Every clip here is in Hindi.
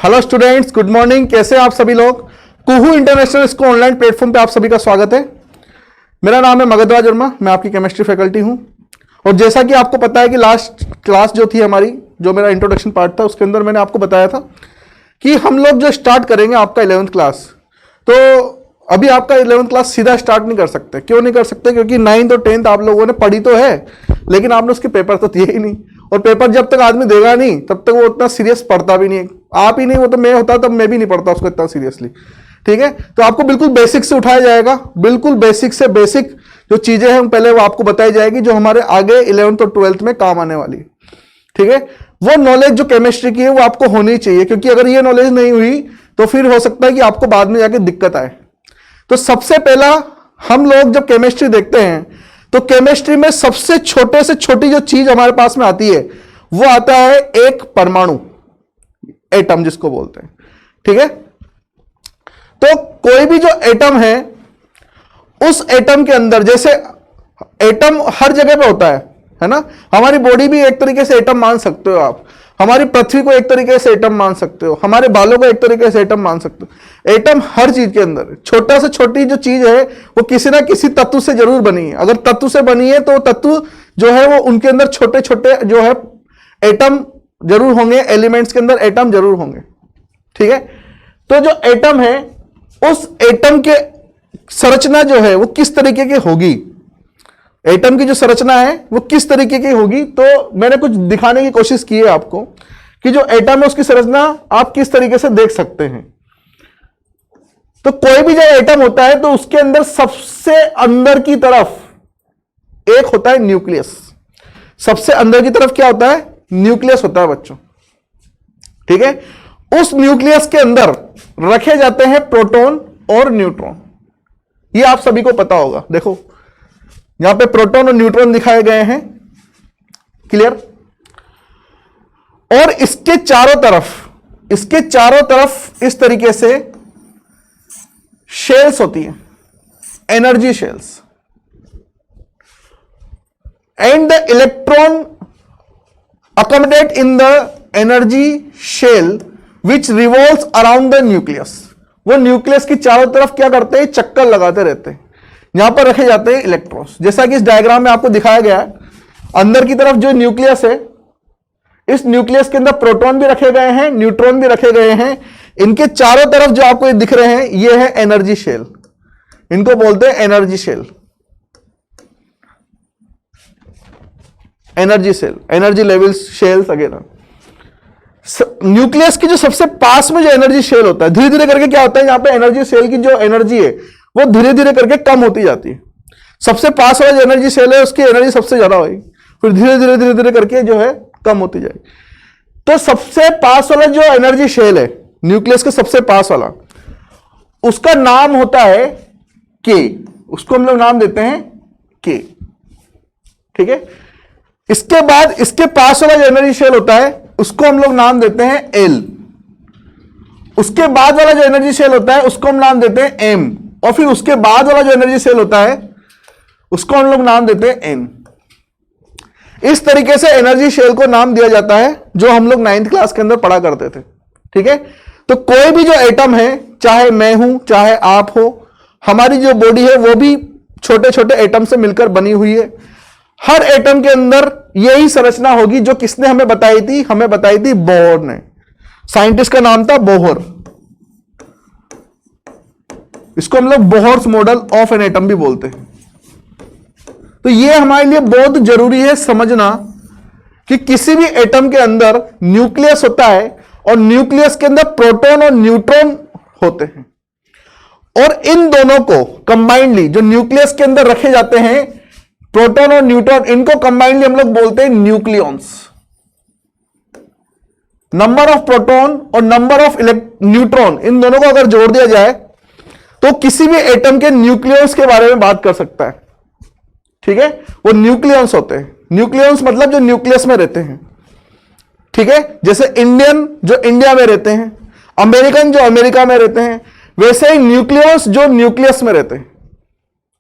Hello students, good morning. कैसे हैं आप सभी लोग। कुहू इंटरनेशनल स्कूल ऑनलाइन प्लेटफॉर्म पे आप सभी का स्वागत है। मेरा नाम है मगधराज वर्मा, मैं आपकी केमिस्ट्री फैकल्टी हूं। और जैसा कि आपको पता है कि लास्ट क्लास जो थी हमारी, जो मेरा इंट्रोडक्शन पार्ट था, उसके अंदर मैंने आपको बताया था कि हम लोग जो स्टार्ट करेंगे आपका 11th क्लास, तो अभी आपका 11th क्लास सीधा स्टार्ट नहीं कर सकते। क्यों नहीं कर सकते? क्योंकि 9th और 10th आप लोगों ने पढ़ी तो है, लेकिन आपने उसके पेपर तो दिए ही नहीं। और पेपर जब तक आदमी देगा नहीं तब तक वो उतना सीरियस पढ़ता भी नहीं। आप ही नहीं, वो तो मैं होता तब मैं भी नहीं पढ़ता उसको इतना सीरियसली। ठीक है, तो आपको बिल्कुल बेसिक से उठाया जाएगा, बिल्कुल बेसिक से बेसिक जो चीजें हैं पहले वो आपको बताई जाएगी, जो हमारे आगे 11th और 12th में काम आने वाली। ठीक है, वो नॉलेज जो केमिस्ट्री की है वो आपको होनी चाहिए, क्योंकि अगर ये नॉलेज नहीं हुई तो फिर हो सकता है कि आपको बाद में जाके दिक्कत आए। तो सबसे पहला हम लोग जब केमिस्ट्री देखते हैं तो केमिस्ट्री में सबसे छोटे से छोटी जो चीज हमारे पास में आती है वो आता है एक परमाणु, एटम जिसको बोलते हैं। ठीक है, तो कोई भी जो एटम है, उस एटम के अंदर, जैसे एटम हर जगह पे होता है ना। हमारी बॉडी भी एक तरीके से एटम मान सकते हो आप, हमारी पृथ्वी को एक तरीके से एटम मान सकते हो, हमारे बालों को एक तरीके से एटम मान सकते हो। एटम हर चीज के अंदर, छोटा से छोटी जो चीज है वो किसी ना किसी तत्व से जरूर बनी है। अगर तत्व से बनी है तो तत्व जो है वो उनके अंदर छोटे छोटे जो है एटम जरूर होंगे, एलिमेंट्स के अंदर एटम जरूर होंगे। ठीक है, तो जो एटम है उस एटम के संरचना जो है वो किस तरीके की होगी, एटम की जो संरचना है वो किस तरीके की होगी, तो मैंने कुछ दिखाने की कोशिश की है आपको कि जो एटम है उसकी संरचना आप किस तरीके से देख सकते हैं। तो कोई भी जो एटम होता है तो उसके अंदर सबसे अंदर की तरफ एक होता है न्यूक्लियस। सबसे अंदर की तरफ क्या होता है? न्यूक्लियस होता है बच्चों। ठीक है, उस न्यूक्लियस के अंदर रखे जाते हैं प्रोटॉन और न्यूट्रॉन। ये आप सभी को पता होगा। देखो यहां पे प्रोटॉन और न्यूट्रॉन दिखाए गए हैं, क्लियर। और इसके चारों तरफ इस तरीके से शेल्स होती हैं, energy shells. And the electron accommodate in the energy shell which revolves around the nucleus. वो न्यूक्लियस की चारों तरफ क्या करते हैं? चक्कर लगाते रहते हैं। यहां पर रखे जाते हैं इलेक्ट्रॉन्स, जैसा कि इस डायग्राम में आपको दिखाया गया है। अंदर की तरफ जो न्यूक्लियस है, इस न्यूक्लियस के अंदर प्रोटॉन भी रखे गए हैं, न्यूट्रॉन भी रखे गए हैं। इनके चारों तरफ जो आपको दिख रहे हैं ये है एनर्जी शेल, इनको बोलते हैं energy shell, energy shell, energy level shells वगैरह। न्यूक्लियस की जो सबसे पास में जो एनर्जी शेल होता है, धीरे धीरे करके क्या होता है, यहां पे एनर्जी सेल की जो एनर्जी है वो धीरे धीरे करके कम होती जाती है। सबसे पास वाला जो एनर्जी सेल है उसकी एनर्जी सबसे ज्यादा होगी, फिर धीरे धीरे धीरे धीरे करके जो है कम होती जाएगी। तो सबसे पास वाला जो एनर्जी शेल है, न्यूक्लियस के सबसे पास वाला, उसका नाम होता है के। उसको हम लोग नाम देते हैं के। ठीक है, इसके बाद इसके पास वाला जो एनर्जी शेल होता है उसको हम लोग नाम देते हैं एल। उसके बाद वाला जो एनर्जी शेल होता है उसको हम नाम देते हैं एम। और फिर उसके बाद वाला जो एनर्जी सेल होता है उसको हम लोग नाम देते हैं एन। इस तरीके से एनर्जी शेल को नाम दिया जाता है, जो हम लोग 9th क्लास के अंदर पढ़ा करते थे। ठीक है, तो कोई भी जो एटम है, चाहे मैं हूं चाहे आप हो, हमारी जो बॉडी है वो भी छोटे छोटे एटम से मिलकर बनी हुई है। हर एटम के अंदर यही संरचना होगी जो किसने हमें बताई थी? हमें बताई थी बोहर ने। साइंटिस्ट का नाम था बोहर। इसको हम लोग Bohr's model of an atom भी बोलते हैं। तो ये हमारे लिए बहुत जरूरी है समझना कि किसी भी एटम के अंदर न्यूक्लियस होता है और न्यूक्लियस के अंदर प्रोटॉन और न्यूट्रॉन होते हैं, और इन दोनों को कंबाइंडली जो न्यूक्लियस के अंदर रखे जाते हैं, प्रोटॉन और न्यूट्रॉन, इनको कंबाइंडली हम लोग बोलते हैं न्यूक्लियॉन्स। नंबर ऑफ प्रोटॉन और नंबर ऑफ न्यूट्रॉन, इन दोनों को अगर जोड़ दिया जाए तो किसी भी एटम के न्यूक्लियॉन्स के बारे में बात कर सकता है। ठीक है, वो न्यूक्लियॉन्स होते हैं। न्यूक्लियॉन्स मतलब जो न्यूक्लियस में रहते हैं। ठीक है, जैसे इंडियन जो इंडिया में रहते हैं, अमेरिकन जो अमेरिका में रहते हैं, वैसे ही न्यूक्लियॉन्स जो न्यूक्लियस में रहते हैं।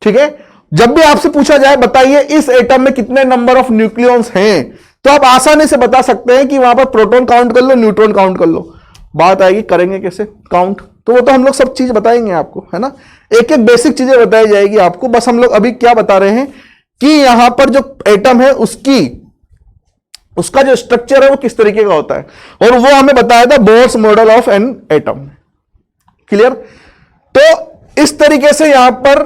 ठीक है, जब भी आपसे पूछा जाए बताइए इस एटम में कितने नंबर ऑफ न्यूक्लियॉन्स हैं, तो आप आसानी से बता सकते हैं कि वहां पर प्रोटॉन काउंट कर लो, न्यूट्रॉन काउंट कर लो। बात आएगी करेंगे कैसे काउंट, तो वो तो हम लोग सब चीज बताएंगे आपको, है ना, एक एक बेसिक चीजें बताई जाएगी आपको। बस हम लोग अभी क्या बता रहे हैं कि यहां पर जो एटम है उसका जो स्ट्रक्चर है वो किस तरीके का होता है, और वो हमें बताया था Bohr's model of an atom. Clear? तो इस तरीके से यहां पर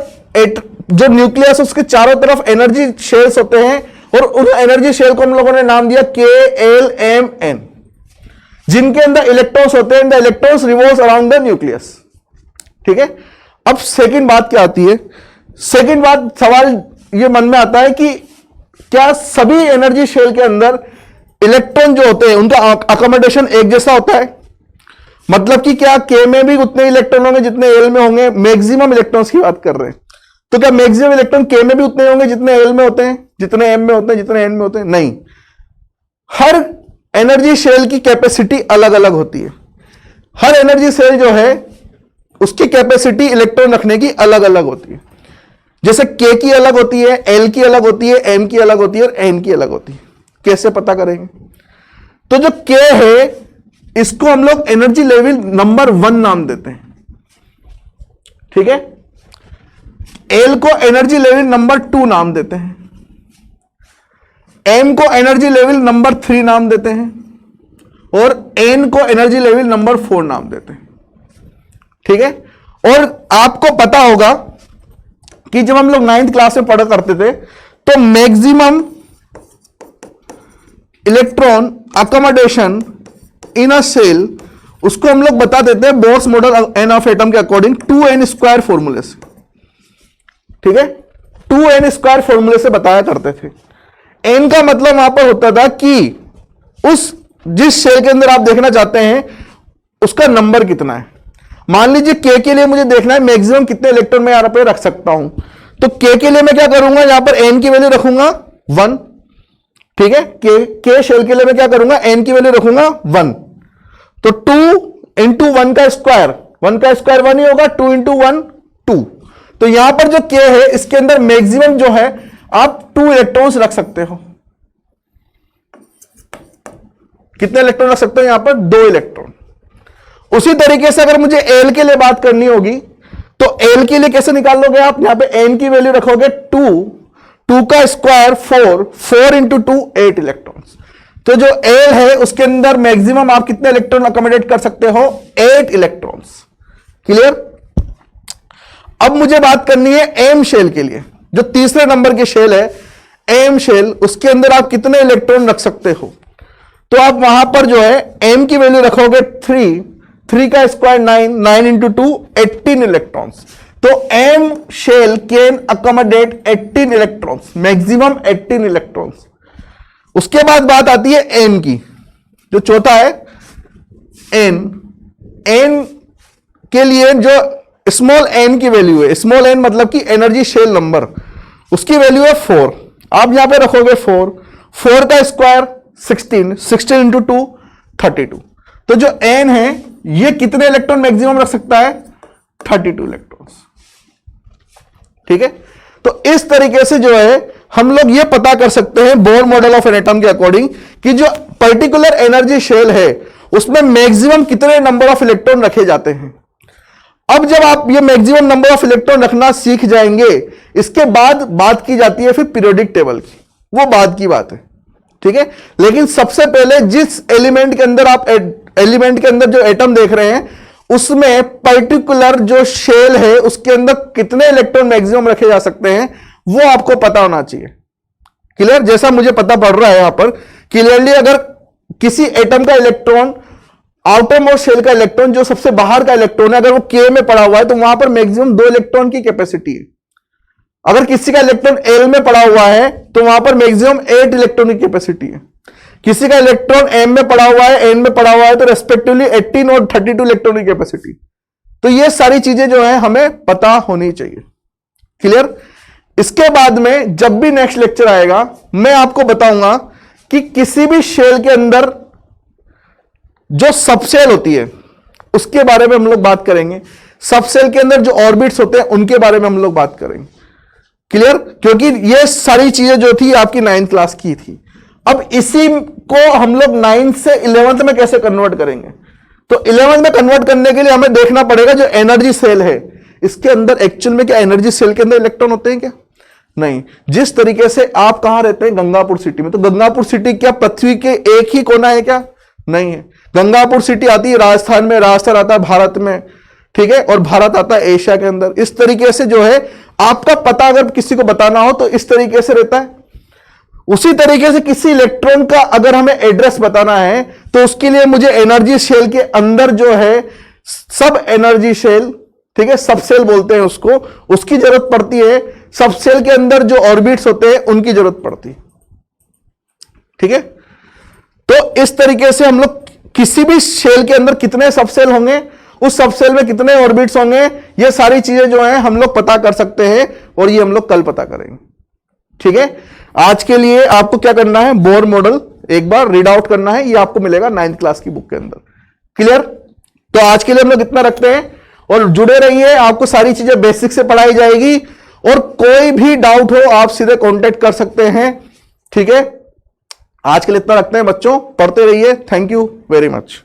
जो न्यूक्लियस उसके चारों तरफ एनर्जी शेल्स होते हैं, और उन एनर्जी शेल को हम लोगों ने नाम दिया KLMN, जिनके अंदर इलेक्ट्रॉन्स होते हैं। The electrons revolves around the nucleus. ठीक है, अब सेकंड बात क्या आती है, सेकंड बात सवाल ये मन में आता है कि क्या सभी एनर्जी शेल के अंदर इलेक्ट्रॉन जो होते हैं उनका अकोमोडेशन एक जैसा होता है? मतलब कि क्या K में भी उतने इलेक्ट्रॉन होंगे जितने L में होंगे? मैक्सिमम इलेक्ट्रॉन्स की बात कर रहे हैं, तो क्या मैक्सिमम इलेक्ट्रॉन K में भी उतने होंगे जितने L में होते हैं, जितने M में होते हैं, जितने N में होते हैं? नहीं, हर एनर्जी शेल की कैपेसिटी अलग अलग होती है। हर एनर्जी सेल जो है उसकी कैपेसिटी इलेक्ट्रॉन रखने की अलग अलग होती है। जैसे K की अलग होती है, L की अलग होती है, M की अलग होती है और N की अलग होती है। कैसे पता करेंगे? तो जो K है इसको हम लोग एनर्जी लेवल नंबर 1 नाम देते हैं। ठीक है, L को एनर्जी लेवल नंबर 2 नाम देते हैं, M को एनर्जी लेवल नंबर 3 नाम देते हैं, और N को एनर्जी लेवल नंबर 4 नाम देते हैं। ठीक है, और आपको पता होगा कि जब हम लोग 9th क्लास में पढ़ा करते थे तो maximum electron accommodation in a shell उसको हम लोग बता देते हैं Bohr's model an of atom के अकॉर्डिंग 2n² फॉर्मूले से। ठीक है, 2n² फॉर्मूले से बताया करते थे। n का मतलब वहां पर होता था कि जिस सेल के अंदर आप देखना चाहते हैं उसका नंबर कितना है। मान लीजिए K के लिए मुझे देखना है मैक्सिमम कितने इलेक्ट्रॉन मैं यहां पर रख सकता हूं, तो K के लिए मैं क्या करूंगा, यहां पर n की वैल्यू रखूंगा 1। ठीक है, K शेल के लिए मैं क्या करूंगा, n की वैल्यू रखूंगा 1। तो 2 इंटू 1 का स्क्वायर 1 ही होगा, 2 इंटू 1 2। तो यहां पर जो K है इसके अंदर मैक्सिमम जो है आप 2 इलेक्ट्रॉन्स रख सकते हो। कितने इलेक्ट्रॉन रख सकते हो यहां पर? 2 इलेक्ट्रॉन। उसी तरीके से अगर मुझे L के लिए बात करनी होगी तो L के लिए कैसे निकाल लोगे आप? यहां पे N की वैल्यू रखोगे 2 का स्क्वायर 4 इंटू 2 8 इलेक्ट्रॉन्स। तो जो L है उसके अंदर मैक्सिमम आप कितने इलेक्ट्रॉन अकोमोडेट कर सकते हो? 8 इलेक्ट्रॉन्स। क्लियर? अब मुझे बात करनी है M शेल के लिए, जो तीसरे नंबर की शेल है M शेल, उसके अंदर आप कितने इलेक्ट्रॉन रख सकते हो? तो आप वहां पर जो है M की वैल्यू रखोगे 3 का स्क्वायर 9 इंटू 2 18 इलेक्ट्रॉन्स। तो M shell can accommodate 18 electrons, maximum 18 electrons. उसके बाद बात आती है N की, जो चौथा है N के लिए जो स्मॉल n की वैल्यू है, स्मॉल n मतलब कि एनर्जी शेल नंबर, उसकी वैल्यू है 4। आप यहां पे रखोगे 4 का स्क्वायर 16 इंटू 2 32। तो जो n है ये कितने इलेक्ट्रॉन मैक्सिमम रख सकता है? 32 इलेक्ट्रॉन्स। ठीक है, तो इस तरीके से जो है हम लोग ये पता कर सकते हैं Bohr model of an atom के अकॉर्डिंग कि जो पर्टिकुलर एनर्जी शेल है उसमें मैक्सिमम कितने नंबर ऑफ इलेक्ट्रॉन रखे जाते हैं। अब जब आप ये मैक्सिमम नंबर ऑफ इलेक्ट्रॉन रखना सीख जाएंगे, इसके बाद बात की जाती है फिर पीरियोडिक टेबल की, वो बाद की बात है। ठीक है, लेकिन सबसे पहले जिस एलिमेंट के अंदर आप एलिमेंट के अंदर जो एटम देख रहे हैं उसमें पर्टिकुलर जो शेल है उसके अंदर कितने इलेक्ट्रॉन मैक्सिमम रखे जा सकते हैं वो आपको पता होना चाहिए। क्लियर? जैसा मुझे पता पड़ रहा है यहां पर क्लियरली, अगर किसी एटम का इलेक्ट्रॉन आउटर मोस्ट शेल का इलेक्ट्रॉन जो सबसे बाहर का इलेक्ट्रॉन है अगर वो K में पड़ा हुआ है तो वहां पर मैक्सिमम 2 इलेक्ट्रॉन की कैपेसिटी है। अगर किसी का इलेक्ट्रॉन L में पड़ा हुआ है तो वहां पर मैक्सिमम 8 इलेक्ट्रॉन की कैपेसिटी है। किसी का इलेक्ट्रॉन M में पड़ा हुआ है, N में पड़ा हुआ है तो रेस्पेक्टिवली 18 और 32 इलेक्ट्रॉन की कैपेसिटी। तो ये सारी चीजें जो है हमें पता होनी चाहिए। क्लियर? इसके बाद में जब भी नेक्स्ट लेक्चर आएगा मैं आपको बताऊंगा कि किसी भी शेल के अंदर जो सबसेल होती है उसके बारे में हम लोग बात करेंगे। सबसेल के अंदर जो ऑर्बिट्स होते हैं उनके बारे में हम लोग बात करेंगे। क्लियर? क्योंकि ये सारी चीजें जो थी आपकी 9th क्लास की थी। अब इसी को हम लोग 9th से 11th में कैसे कन्वर्ट करेंगे, तो 11 में कन्वर्ट करने के लिए हमें देखना पड़ेगा जो एनर्जी सेल है इसके अंदर एक्चुअल में क्या एनर्जी सेल के अंदर इलेक्ट्रॉन होते हैं क्या? नहीं। जिस तरीके से आप कहां रहते हैं, गंगापुर सिटी में, तो गंगापुर सिटी क्या पृथ्वी के एक ही कोना है क्या? नहीं है। गंगापुर सिटी आती है राजस्थान में, राजस्थान आता है भारत में, ठीक है, और भारत आता है एशिया के अंदर। इस तरीके से जो है आपका पता अगर किसी को बताना हो तो इस तरीके से रहता है। उसी तरीके से किसी इलेक्ट्रॉन का अगर हमें एड्रेस बताना है तो उसके लिए मुझे एनर्जी शेल के अंदर जो है सब एनर्जी शेल, ठीक है, सब सेल बोलते हैं उसको, उसकी जरूरत पड़ती है। सब सेल के अंदर जो ऑर्बिट्स होते हैं उनकी जरूरत पड़ती है, ठीक है। तो इस तरीके से हम लोग किसी भी शेल के अंदर कितने सब सेल होंगे, उस सब सेल में कितने ऑर्बिट्स होंगे, ये सारी चीजें जो है हम लोग पता कर सकते हैं और ये हम लोग कल पता करेंगे, ठीक है। आज के लिए आपको क्या करना है, बोर मॉडल एक बार रीड आउट करना है, ये आपको मिलेगा 9th क्लास की बुक के अंदर। क्लियर? तो आज के लिए हम लोग इतना रखते हैं और जुड़े रहिए, आपको सारी चीजें बेसिक से पढ़ाई जाएगी और कोई भी डाउट हो आप सीधे कांटेक्ट कर सकते हैं, ठीक है। आज के लिए इतना रखते हैं बच्चों, पढ़ते रहिए। Thank you very much.